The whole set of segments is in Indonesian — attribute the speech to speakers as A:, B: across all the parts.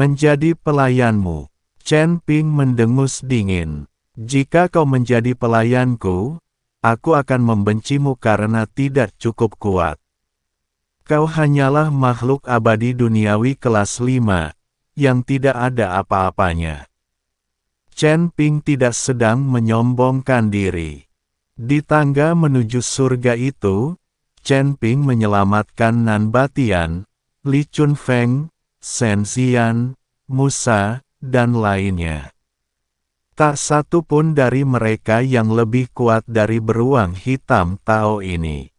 A: Menjadi pelayanmu. Chen Ping mendengus dingin. Jika kau menjadi pelayanku, aku akan membencimu karena tidak cukup kuat. Kau hanyalah makhluk abadi duniawi kelas 5, yang tidak ada apa-apanya. Chen Ping tidak sedang menyombongkan diri. Di tangga menuju surga itu, Chen Ping menyelamatkan Nan Batian, Li Chunfeng, Shen Xian, Musa, dan lainnya. Tak satu pun dari mereka yang lebih kuat dari beruang hitam Tao ini.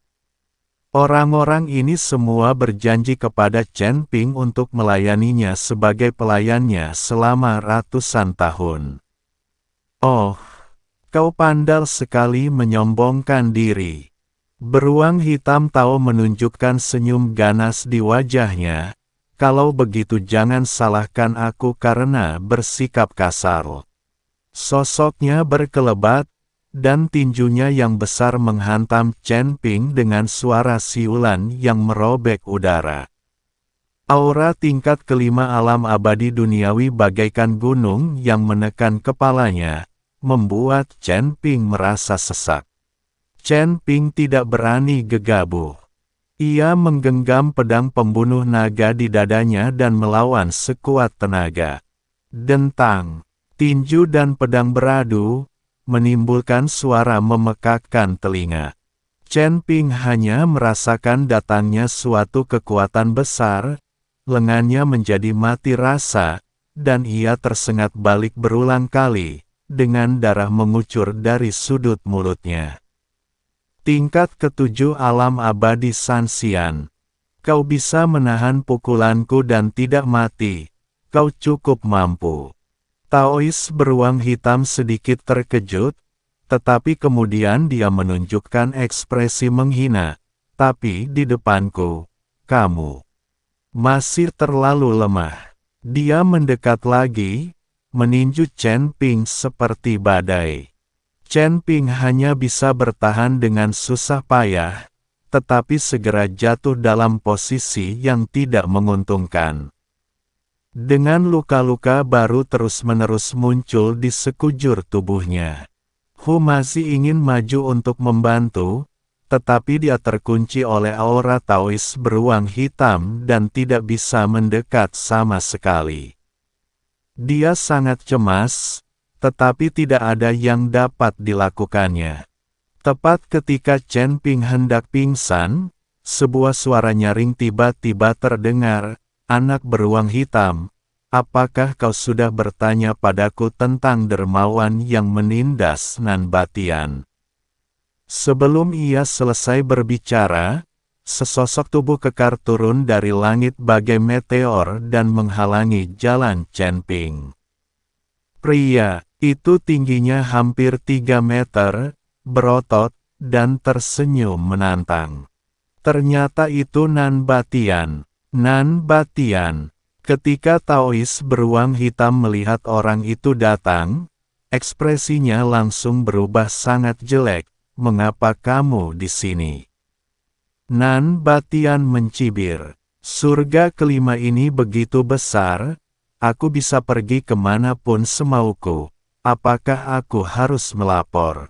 A: Orang-orang ini semua berjanji kepada Chen Ping untuk melayaninya sebagai pelayannya selama ratusan tahun. Oh, kau pandai sekali menyombongkan diri. Beruang hitam Tao menunjukkan senyum ganas di wajahnya. Kalau begitu jangan salahkan aku karena bersikap kasar. Sosoknya berkelebat, dan tinjunya yang besar menghantam Chen Ping dengan suara siulan yang merobek udara. Aura tingkat kelima alam abadi duniawi bagaikan gunung yang menekan kepalanya, membuat Chen Ping merasa sesak. Chen Ping tidak berani gegabah. Ia menggenggam pedang pembunuh naga di dadanya dan melawan sekuat tenaga. Dentang, tinju dan pedang beradu, menimbulkan suara memekakkan telinga. Chen Ping hanya merasakan datangnya suatu kekuatan besar, lengannya menjadi mati rasa, dan ia tersengat balik berulang kali, dengan darah mengucur dari sudut mulutnya. Tingkat ketujuh alam abadi Sanxian. Kau bisa menahan pukulanku dan tidak mati. Kau cukup mampu. Taois beruang hitam sedikit terkejut, tetapi kemudian dia menunjukkan ekspresi menghina. Tapi di depanku, kamu masih terlalu lemah. Dia mendekat lagi, meninju Chen Ping seperti badai. Chen Ping hanya bisa bertahan dengan susah payah, tetapi segera jatuh dalam posisi yang tidak menguntungkan. Dengan luka-luka baru terus-menerus muncul di sekujur tubuhnya. Hu masih ingin maju untuk membantu, tetapi dia terkunci oleh aura Taois beruang hitam dan tidak bisa mendekat sama sekali. Dia sangat cemas, tetapi tidak ada yang dapat dilakukannya. Tepat ketika Chen Ping hendak pingsan, sebuah suara nyaring tiba-tiba terdengar, "Anak beruang hitam, apakah kau sudah bertanya padaku tentang dermawan yang menindas Nan Batian?" Sebelum ia selesai berbicara, sesosok tubuh kekar turun dari langit bagai meteor dan menghalangi jalan Chen Ping. Pria itu tingginya hampir 3 meter, berotot, dan tersenyum menantang. Ternyata itu Nan Batian. Nan Batian. Ketika Taois beruang hitam melihat orang itu datang, ekspresinya langsung berubah sangat jelek. "Mengapa kamu di sini?" Nan Batian mencibir. "Surga kelima ini begitu besar, aku bisa pergi kemanapun semauku. Apakah aku harus melapor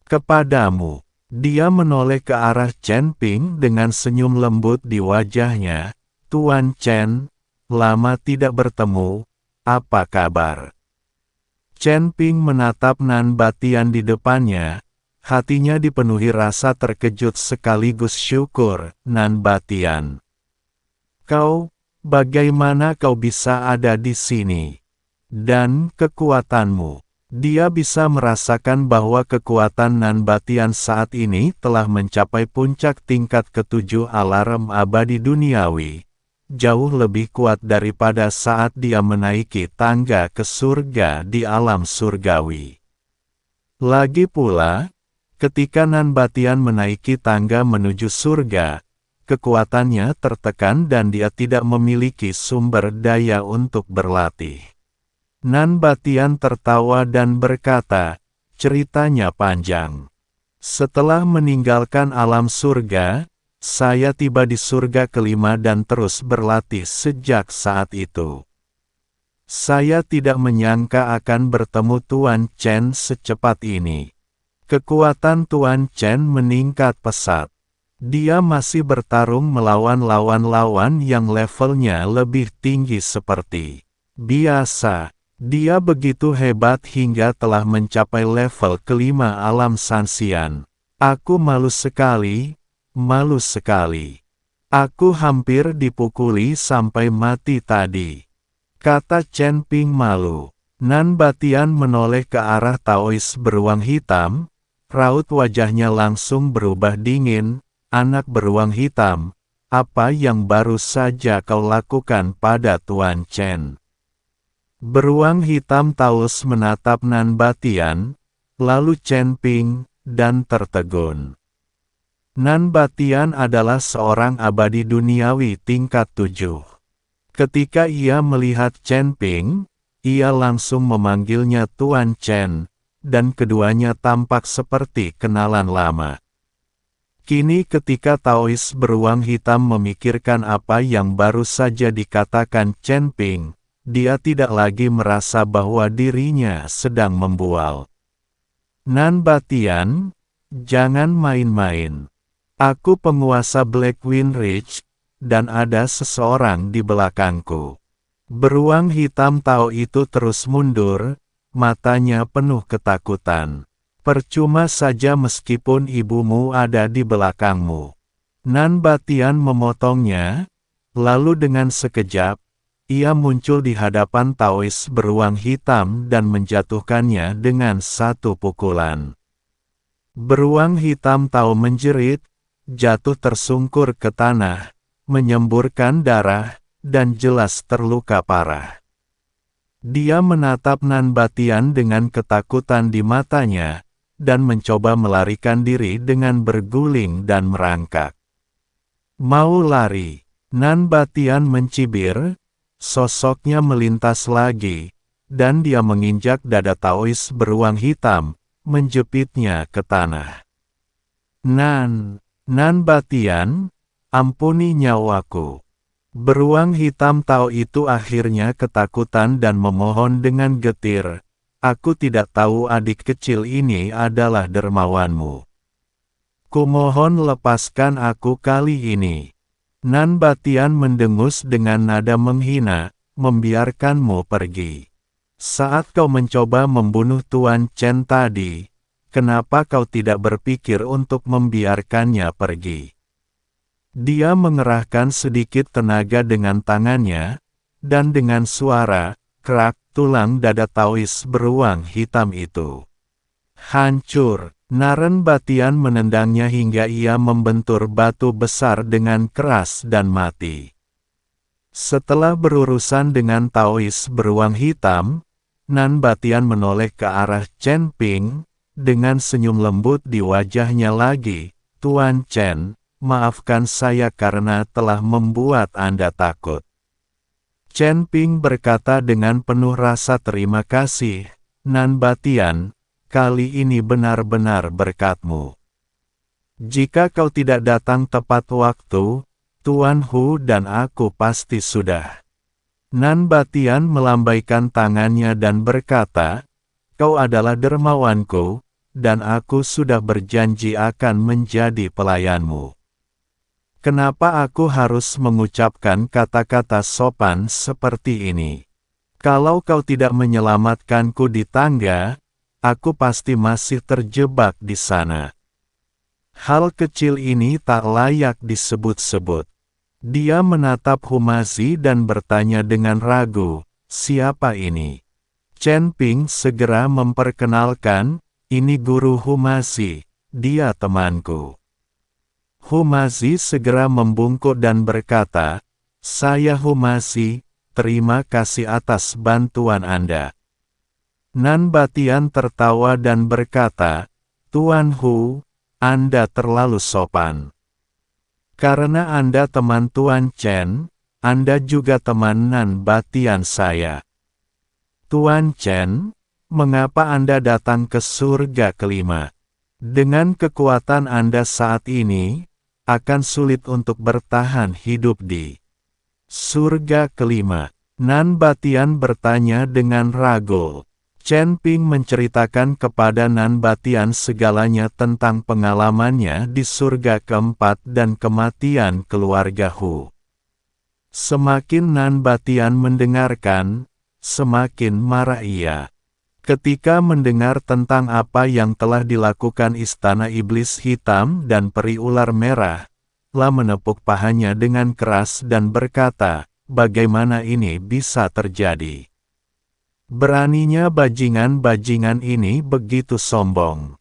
A: kepadamu?" Dia menoleh ke arah Chen Ping dengan senyum lembut di wajahnya. "Tuan Chen, lama tidak bertemu, apa kabar?" Chen Ping menatap Nan Batian di depannya, hatinya dipenuhi rasa terkejut sekaligus syukur. "Nan Batian, bagaimana kau bisa ada di sini? Dan kekuatanmu?" Dia bisa merasakan bahwa kekuatan Nan Batian saat ini telah mencapai puncak tingkat ketujuh alarm abadi duniawi. Jauh lebih kuat daripada saat dia menaiki tangga ke surga di alam surgawi. Lagi pula, ketika Nan Batian menaiki tangga menuju surga, kekuatannya tertekan dan dia tidak memiliki sumber daya untuk berlatih. Nan Batian tertawa dan berkata, "Ceritanya panjang. Setelah meninggalkan alam surga, saya tiba di surga kelima dan terus berlatih sejak saat itu." Saya tidak menyangka akan bertemu Tuan Chen secepat ini. Kekuatan Tuan Chen meningkat pesat. Dia masih bertarung melawan lawan-lawan yang levelnya lebih tinggi seperti biasa. Dia begitu hebat hingga telah mencapai level kelima alam Sanxian. Aku malu sekali, malu sekali. Aku hampir dipukuli sampai mati tadi, kata Chen Ping malu. Nan Batian menoleh ke arah Taois beruang hitam, raut wajahnya langsung berubah dingin. Anak beruang hitam, apa yang baru saja kau lakukan pada Tuan Chen? Beruang hitam Taos menatap Nan Batian, lalu Chen Ping, dan tertegun. Nan Batian adalah seorang abadi duniawi tingkat 7. Ketika ia melihat Chen Ping, ia langsung memanggilnya Tuan Chen, dan keduanya tampak seperti kenalan lama. Kini ketika Taois beruang hitam memikirkan apa yang baru saja dikatakan Chen Ping, dia tidak lagi merasa bahwa dirinya sedang membual. Nan Batian, jangan main-main. Aku penguasa Blackwind Ridge, dan ada seseorang di belakangku. Beruang hitam Tao itu terus mundur, matanya penuh ketakutan. Percuma saja meskipun ibumu ada di belakangmu. Nan Batian memotongnya, lalu dengan sekejap, ia muncul di hadapan Taois beruang hitam dan menjatuhkannya dengan satu pukulan. Beruang hitam Tao menjerit, jatuh tersungkur ke tanah, menyemburkan darah, dan jelas terluka parah. Dia menatap Nan Batian dengan ketakutan di matanya, dan mencoba melarikan diri dengan berguling dan merangkak. Mau lari, Nan Batian mencibir, sosoknya melintas lagi, dan dia menginjak dada Taois beruang hitam, menjepitnya ke tanah. Nan Batian, ampuni nyawaku. Beruang hitam Tao itu akhirnya ketakutan dan memohon dengan getir, aku tidak tahu adik kecil ini adalah dermawanmu. Kumohon lepaskan aku kali ini. Nan Batian mendengus dengan nada menghina, membiarkanmu pergi. Saat kau mencoba membunuh Tuan Chen tadi, kenapa kau tidak berpikir untuk membiarkannya pergi? Dia mengerahkan sedikit tenaga dengan tangannya, dan dengan suara, krak, tulang dada Taois beruang hitam itu hancur. Naren Batian menendangnya hingga ia membentur batu besar dengan keras dan mati. Setelah berurusan dengan Taois beruang hitam, Nan Batian menoleh ke arah Chen Ping, dengan senyum lembut di wajahnya lagi, Tuan Chen, maafkan saya karena telah membuat Anda takut. Chen Ping berkata dengan penuh rasa terima kasih, Nan Batian, kali ini benar-benar berkatmu. Jika kau tidak datang tepat waktu, Tuan Hu dan aku pasti sudah. Nan Batian melambaikan tangannya dan berkata, kau adalah dermawanku, dan aku sudah berjanji akan menjadi pelayanmu. Kenapa aku harus mengucapkan kata-kata sopan seperti ini? Kalau kau tidak menyelamatkanku di tangga, aku pasti masih terjebak di sana. Hal kecil ini tak layak disebut-sebut. Dia menatap Humazi dan bertanya dengan ragu, siapa ini? Chen Ping segera memperkenalkan, ini guru Humazi, dia temanku. Humazi segera membungkuk dan berkata, saya Humazi, terima kasih atas bantuan Anda. Nan Batian tertawa dan berkata, Tuan Hu, Anda terlalu sopan. Karena Anda teman Tuan Chen, Anda juga teman Nan Batian saya. Tuan Chen, mengapa Anda datang ke surga kelima? Dengan kekuatan Anda saat ini, akan sulit untuk bertahan hidup di surga kelima. Nan Batian bertanya dengan ragu. Chen Ping menceritakan kepada Nan Batian segalanya tentang pengalamannya di surga keempat dan kematian keluarga Hu. Semakin Nan Batian mendengarkan, semakin marah ia. Ketika mendengar tentang apa yang telah dilakukan Istana Iblis Hitam dan Peri Ular Merah, La menepuk pahanya dengan keras dan berkata, bagaimana ini bisa terjadi? Beraninya bajingan-bajingan ini begitu sombong.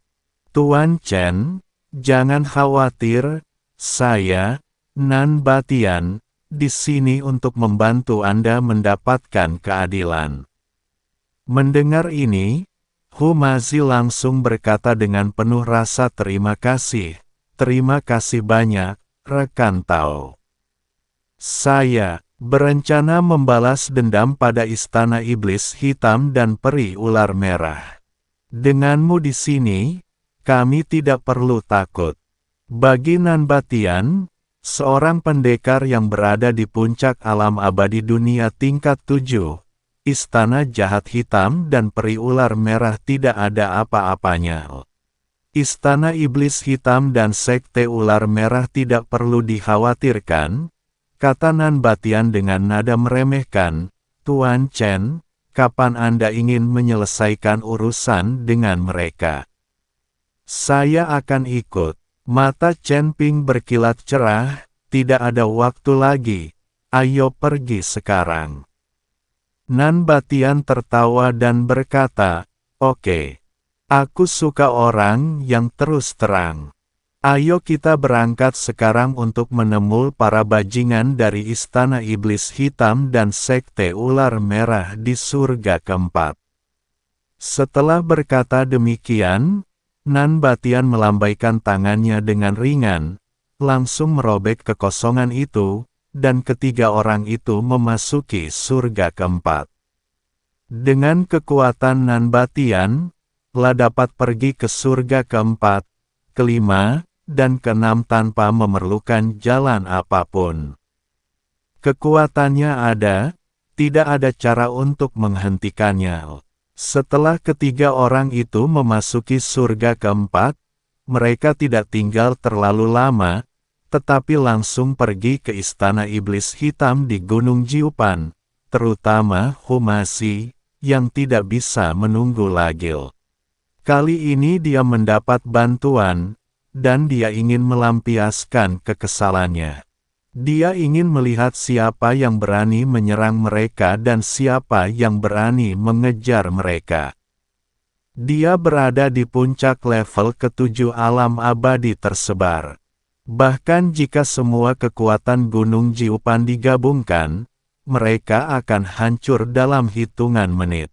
A: Tuan Chen, jangan khawatir, saya, Nan Batian, di sini untuk membantu Anda mendapatkan keadilan. Mendengar ini, Hu Mazi langsung berkata dengan penuh rasa terima kasih banyak, rekan Tao. Saya berencana membalas dendam pada Istana Iblis Hitam dan Peri Ular Merah. Denganmu di sini, kami tidak perlu takut. Bagi Nan Batian, seorang pendekar yang berada di puncak alam abadi dunia tingkat 7, Istana Jahat Hitam dan Peri Ular Merah tidak ada apa-apanya. Istana Iblis Hitam dan Sekte Ular Merah tidak perlu dikhawatirkan, kata Nan Batian dengan nada meremehkan. Tuan Chen, kapan Anda ingin menyelesaikan urusan dengan mereka? Saya akan ikut. Mata Chen Ping berkilat cerah, tidak ada waktu lagi. Ayo pergi sekarang. Nan Batian tertawa dan berkata, oke. Aku suka orang yang terus terang. Ayo kita berangkat sekarang untuk menemui para bajingan dari Istana Iblis Hitam dan Sekte Ular Merah di surga keempat. Setelah berkata demikian, Nan Batian melambaikan tangannya dengan ringan, langsung merobek kekosongan itu, dan ketiga orang itu memasuki surga keempat. Dengan kekuatan Nan Batian, La dapat pergi ke surga keempat, kelima, dan keenam tanpa memerlukan jalan apapun. Kekuatannya ada, tidak ada cara untuk menghentikannya. Setelah ketiga orang itu memasuki surga keempat, mereka tidak tinggal terlalu lama, tetapi langsung pergi ke Istana Iblis Hitam di Gunung Jiupan, terutama Hu Mazi, yang tidak bisa menunggu lagi. Kali ini dia mendapat bantuan, dan dia ingin melampiaskan kekesalannya. Dia ingin melihat siapa yang berani menyerang mereka dan siapa yang berani mengejar mereka. Dia berada di puncak level ke-7 alam abadi tersebar. Bahkan jika semua kekuatan Gunung Jiupan digabungkan, mereka akan hancur dalam hitungan menit.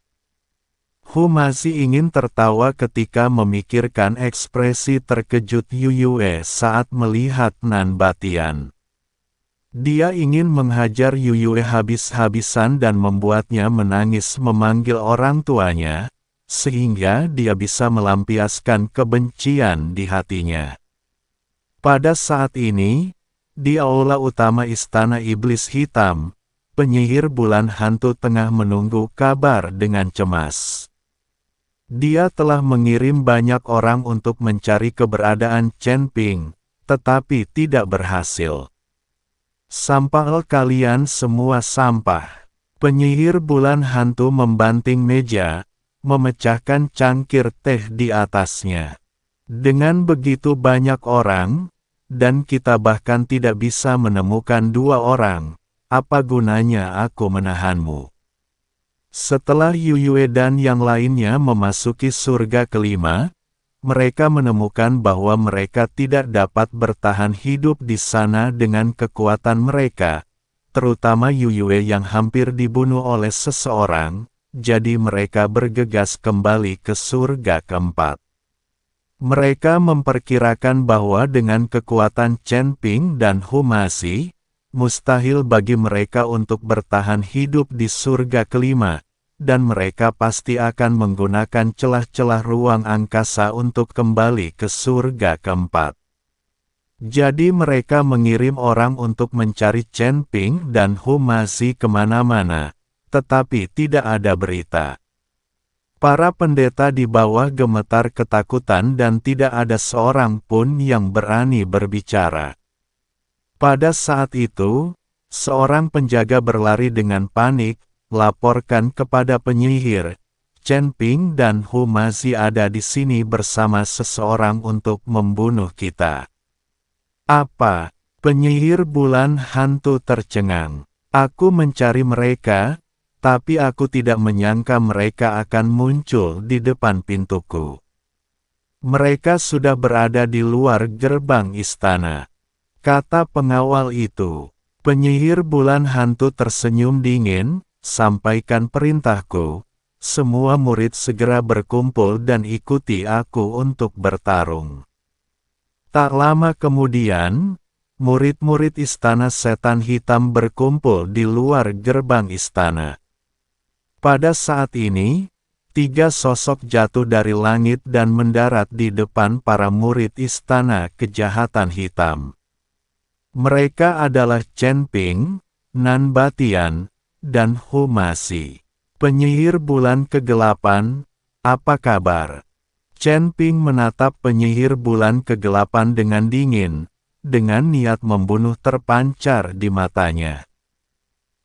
A: Hu masih ingin tertawa ketika memikirkan ekspresi terkejut Yu Yue saat melihat Nan Batian. Dia ingin menghajar Yu Yue habis-habisan dan membuatnya menangis memanggil orang tuanya, sehingga dia bisa melampiaskan kebencian di hatinya. Pada saat ini, di aula utama Istana Iblis Hitam, penyihir bulan hantu tengah menunggu kabar dengan cemas. Dia telah mengirim banyak orang untuk mencari keberadaan Chen Ping, tetapi tidak berhasil. Sampah kalian semua sampah. Penyihir bulan hantu membanting meja, memecahkan cangkir teh di atasnya. Dengan begitu banyak orang, dan kita bahkan tidak bisa menemukan 2 orang, apa gunanya aku menahanmu? Setelah Yu Yue dan yang lainnya memasuki surga kelima, mereka menemukan bahwa mereka tidak dapat bertahan hidup di sana dengan kekuatan mereka, terutama Yu Yue yang hampir dibunuh oleh seseorang, jadi mereka bergegas kembali ke surga keempat. Mereka memperkirakan bahwa dengan kekuatan Chen Ping dan Hu Mazi, mustahil bagi mereka untuk bertahan hidup di surga kelima, dan mereka pasti akan menggunakan celah-celah ruang angkasa untuk kembali ke surga keempat. Jadi mereka mengirim orang untuk mencari Chen Ping dan Hu Mazi kemana-mana, tetapi tidak ada berita. Para pendeta di bawah gemetar ketakutan dan tidak ada seorang pun yang berani berbicara. Pada saat itu, seorang penjaga berlari dengan panik, laporkan kepada penyihir, Chen Ping dan Hu Mazi ada di sini bersama seseorang untuk membunuh kita. Apa? Penyihir bulan hantu tercengang. Aku mencari mereka, tapi aku tidak menyangka mereka akan muncul di depan pintuku. Mereka sudah berada di luar gerbang istana, kata pengawal itu. Penyihir bulan hantu tersenyum dingin, sampaikan perintahku. Semua murid segera berkumpul dan ikuti aku untuk bertarung. Tak lama kemudian, murid-murid istana setan hitam berkumpul di luar gerbang istana. Pada saat ini, 3 sosok jatuh dari langit dan mendarat di depan para murid istana kejahatan hitam. Mereka adalah Chen Ping, Nan Batian, dan Hu Mazi. Penyihir bulan kegelapan, apa kabar? Chen Ping menatap penyihir bulan kegelapan dengan dingin, dengan niat membunuh terpancar di matanya.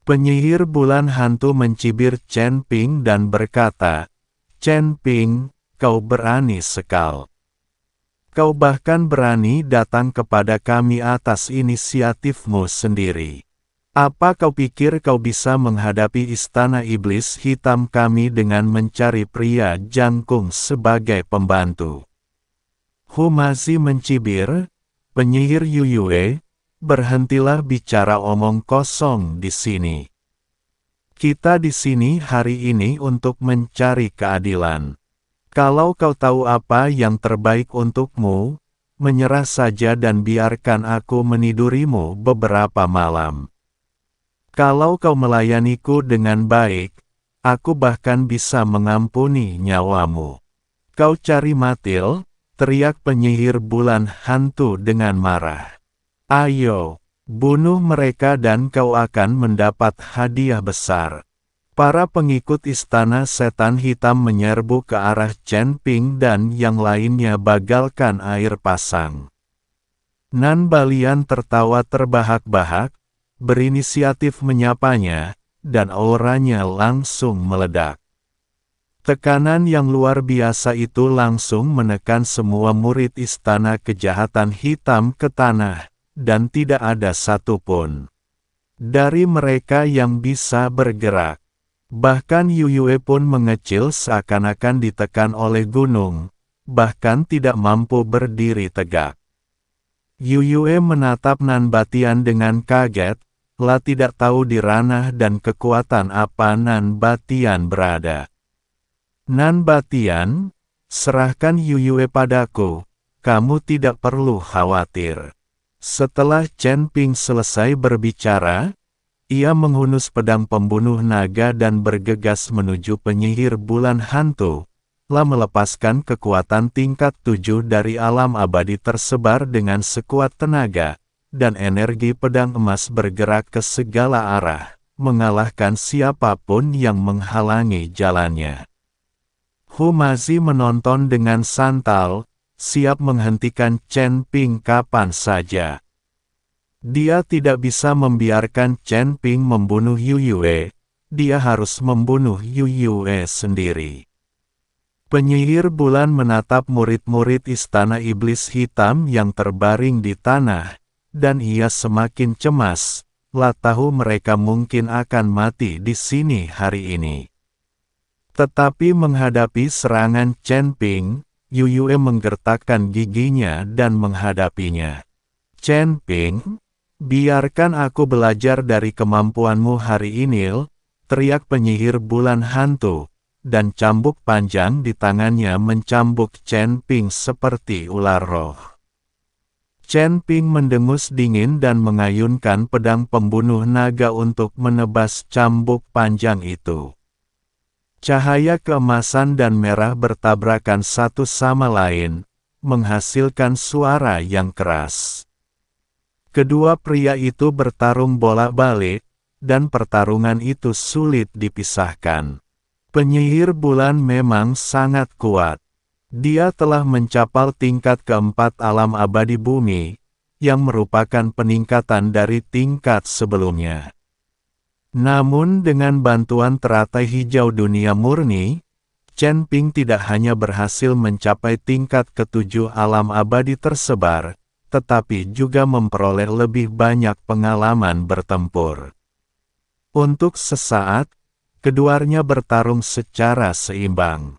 A: Penyihir bulan hantu mencibir Chen Ping dan berkata, Chen Ping, kau berani sekali. Kau bahkan berani datang kepada kami atas inisiatifmu sendiri. Apa kau pikir kau bisa menghadapi istana iblis hitam kami dengan mencari pria jangkung sebagai pembantu? Hu Mazi mencibir, penyihir Yuyue, berhentilah bicara omong kosong di sini. Kita di sini hari ini untuk mencari keadilan. Kalau kau tahu apa yang terbaik untukmu, menyerah saja dan biarkan aku menidurimu beberapa malam. Kalau kau melayaniku dengan baik, aku bahkan bisa mengampuni nyawamu. Kau cari matil, teriak penyihir bulan hantu dengan marah. Ayo, bunuh mereka dan kau akan mendapat hadiah besar. Para pengikut istana setan hitam menyerbu ke arah Chen Ping dan yang lainnya bagalkan air pasang. Nan Balian tertawa terbahak-bahak, berinisiatif menyapanya, dan auranya langsung meledak. Tekanan yang luar biasa itu langsung menekan semua murid istana kejahatan hitam ke tanah, dan tidak ada satupun dari mereka yang bisa bergerak. Bahkan Yuyue pun mengecil seakan-akan ditekan oleh gunung, bahkan tidak mampu berdiri tegak. Yuyue menatap Nan Batian dengan kaget, lah tidak tahu di ranah dan kekuatan apa Nan Batian berada. Nan Batian, serahkan Yuyue padaku, kamu tidak perlu khawatir. Setelah Chen Ping selesai berbicara, ia menghunus pedang pembunuh naga dan bergegas menuju penyihir bulan hantu, lah melepaskan kekuatan tingkat 7 dari alam abadi tersebar dengan sekuat tenaga, dan energi pedang emas bergerak ke segala arah, mengalahkan siapapun yang menghalangi jalannya. Hu Mazi menonton dengan santal, siap menghentikan Chen Ping kapan saja. Dia tidak bisa membiarkan Chen Ping membunuh Yuyue, dia harus membunuh Yuyue sendiri. Penyihir bulan menatap murid-murid istana iblis hitam yang terbaring di tanah, dan ia semakin cemas, lah tahu mereka mungkin akan mati di sini hari ini. Tetapi menghadapi serangan Chen Ping, Yuyue menggertakkan giginya dan menghadapinya. Chen Ping, biarkan aku belajar dari kemampuanmu hari ini, teriak penyihir bulan hantu, dan cambuk panjang di tangannya mencambuk Chen Ping seperti ular roh. Chen Ping mendengus dingin dan mengayunkan pedang pembunuh naga untuk menebas cambuk panjang itu. Cahaya keemasan dan merah bertabrakan satu sama lain, menghasilkan suara yang keras. Kedua pria itu bertarung bolak-balik, dan pertarungan itu sulit dipisahkan. Penyihir bulan memang sangat kuat. Dia telah mencapai tingkat keempat alam abadi bumi, yang merupakan peningkatan dari tingkat sebelumnya. Namun dengan bantuan teratai hijau dunia murni, Chen Ping tidak hanya berhasil mencapai tingkat ketujuh alam abadi tersebar, tetapi juga memperoleh lebih banyak pengalaman bertempur. Untuk sesaat, keduanya bertarung secara seimbang.